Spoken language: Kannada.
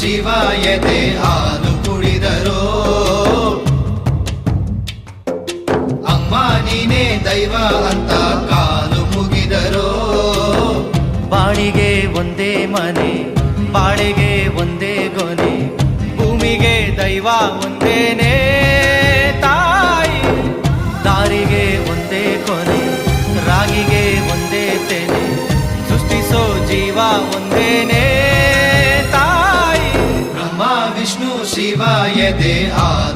ಶಿವ ಎದೆ ಹಾಲು ಕುಡಿದರೋ ಅಮ್ಮ ನೀನೇ ದೈವ ಅಂತ ಕಾಲು ಮುಗಿದರೋ ಬಾಳಿಗೆ ಒಂದೇ ಮನೆ ಬಾಳಿಗೆ ಒಂದೇ ಗೊನೆ ಭೂಮಿಗೆ ದೈವ ಒಂದೇನೇ ತಾಯಿ ದಾರಿಗೆ ಒಂದೇ ಕೊನೆ ರಾಗಿಗೆ ಒಂದೇ ತೆನೆ ಸೃಷ್ಟಿಸೋ ಜೀವ ಒಂದೇನೇ ತಾಯಿ ಬ್ರಹ್ಮ ವಿಷ್ಣು ಶಿವ ಎದೆ ಹಾಲು